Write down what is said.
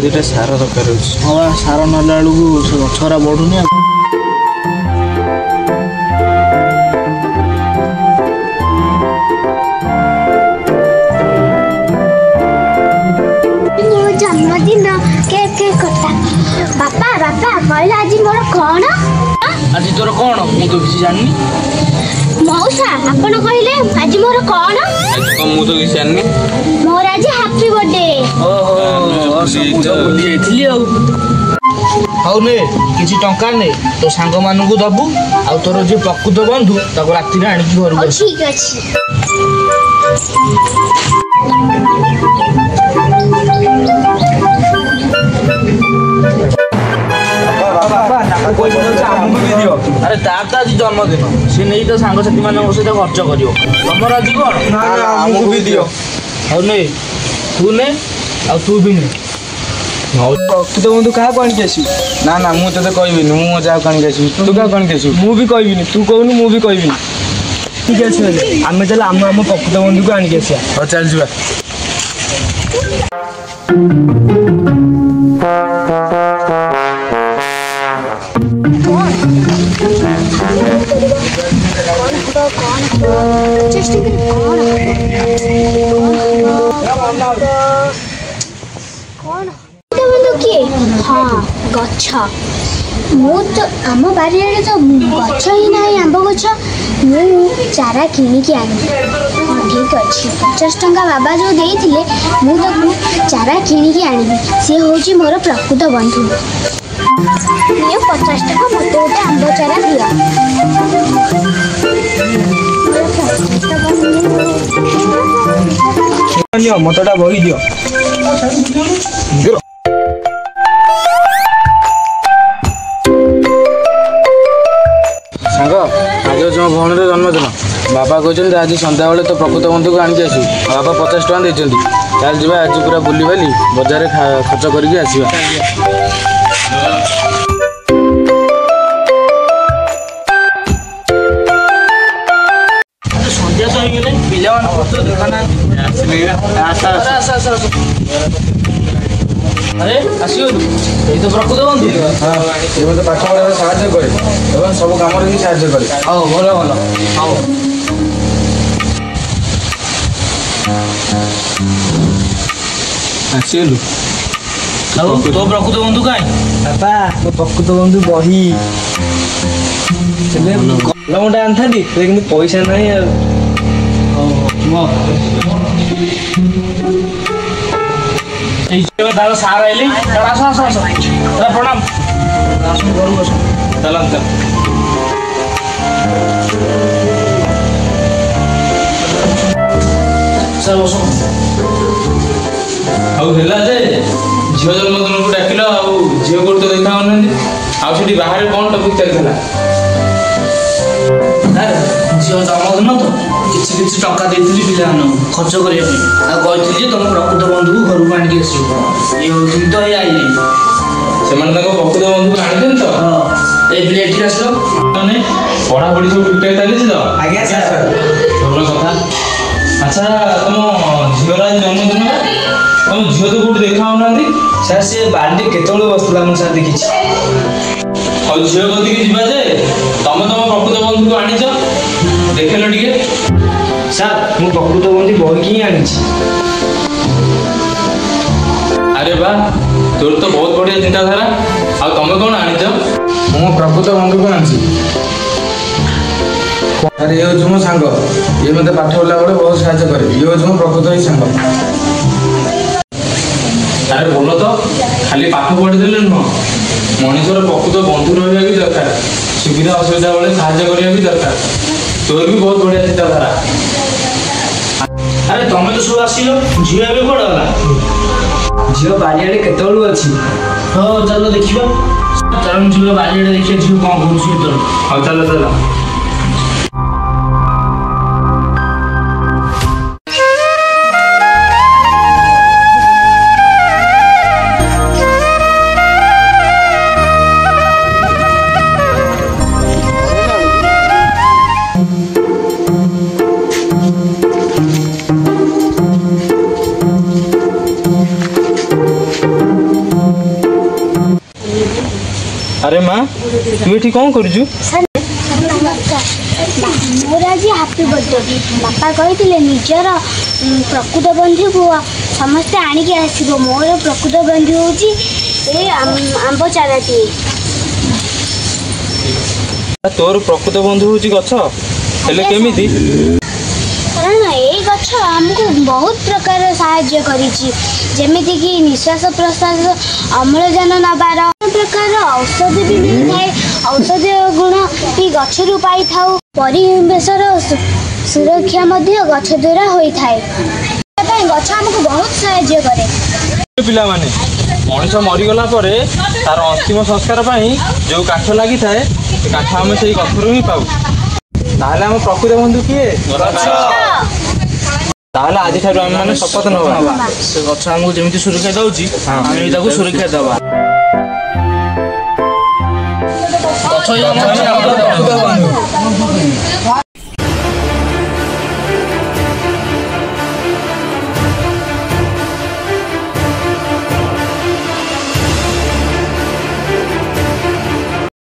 दुटा सार दरकार होछि। हाँ सार नाला बेलू से गछरा बढ़ुनी। जन्मदिन केक कटा बापा बापा कहले आज मोर कौन आज तोर कौन मु तो किसी जाननी। मौसा आपण कहले आज मोर कौन मु तो किसी जाननी। मोर आज हैप्पी बर्थडे। ओहो सब तो भूली जाइथिली आ। हौ ने किछि टंका ने तो सांग मानकु दबु आ तोर जे प्रकृत बंधु ताको राति रे आनी घर को। ठीक अछि। अरे तार तो आज जन्मदिन सी नहीं तो सांग साथी मान सहित खर्च कर तुम आज कौन भी दियो। हौ ने तू ने आ तू भी नहीं प्रकृत बंधु क्या आनिक आस ना ना मुझे तो कहबिनी मु जहाँ आनिक आसबि तू क्या आनिक आसबि मु भी कहबिनी तू कहूनु मु भी कहबिनी। ठीक है आम चल आम प्रकृत बंधु को आनिक आसिया। चल जा हाँ गछ मु तो आम बारी तो गछ ही ना आंब गछ मु चारा किनिकी आनी। हाँ ठीक अच्छे 50 टंका बाबा जो देइथिले मु तो चारा किनिकी आनी। सी होची मोर प्रकृत बंधु। ये 50 टका मत गोटे आंब चारा दिया। मतटा बही दियो। सांग आज जो भौणी जन्मदिन बाबा कहते आज सन्ध्या बेले तो प्रकृत बंधु को आनिक आसू। बाबा 50 टका देते चल जा आज पूरा बुली बाली बजार खर्च करके आसवा। संध्या तो होगले पिला देखा ना। अरे आसियो ये तो प्रकृत बंधु। हाँ ये मत पाठ पढ़ा साहाଯ୍य करे सब कम भी साहाଯ୍य करे। हाँ भल भल हाँ आसिलु तो प्रकृत बंधु कहीं बापा तो प्रकृत बंधु बही गोटे आनी लेकिन पैसा नहीं तार सार आइली प्रणाम चल सर बस आउला जे झील जन्मदिन को डाकिल झील को तो देखा आउट बाहर कौन टपिक चलता झील जन्मदिन तो किसी किसी टंका देती पिला खर्च करने कही तुम प्रकृत बंधु घर को आनिक आस ये हूँ तो ये आई से प्रकृत बंधु को आनी तो ये आस मैंने पढ़ापढ़ी सब ठीक ठाक चली तो आज्ञा सर भल कथा। अच्छा तुम झील जन्मदिन तुम झील तो कौट देखा सर से बाड़ी केत बसला मुझे सर देखी और झील कदी जा तुम प्रकृत बंधु को आनीच देखल टे सर मु प्रकृत बंधु बही ही आनी। अरे वाह तोर तो बहुत बढ़िया चिंताधारा आ तुम कौन आनीच मु प्रकृत बंधु को आनी। अरे ये हूँ मो सांग ये मत पाठ पढ़ला बेले बहुत साहाଯ୍य करे ये हूँ मो प्रकृत ही सांग। अरे बोल तो खाली पाठ पढ़ीदेले नुह मनीषर प्रकृत बंधु रहा भी दरकार सुविधा असुविधा बेले साहाଯ୍य करने भी दरकार। तोर भी बहुत बढ़िया चिंताधारा। अरे तुम तो सब आसिल झील भी कौन गला झील बारियाड़े केत अच्छी। हाँ चलो देखा चल झील बारियाड़े देखिए झील कौन कौन। हाँ चलो चलो। अरे माँ तू ये कौन करुचु? मोर आज हापी बर्थडे बापा कही निजर प्रकृत बंधु को समस्ते आणिकी आसो मोर प्रकृत बंधु हूँ आंब चाराटी। तोर प्रकृत बंधु हूँ गछ हेले केमिति? कारण ये गछ आमको बहुत प्रकार साहाय्य करिछि जेमिति कि निश्वास प्रश्वास अम्लजान नबार प्रकार औषधि भी मिल थाए औषधीय गुण भी गछरु पाई थाउ परिवेशर सुरक्षा मध्य गछ द्वारा होई थाए गछ आमको बहुत साहाय्य करे। पिला माने मनीष मरीगला तार अंतिम संस्कार जो काठ लगी थाए से काठ आम से गछरू ही पाऊ ताहले आम प्रकृत बंधु किए ताहले आज ठारू आम माने शपथ नवा से गछ आमको जेमिति सुरक्षा दउची आमे ताको सुरक्षा दबा। गछ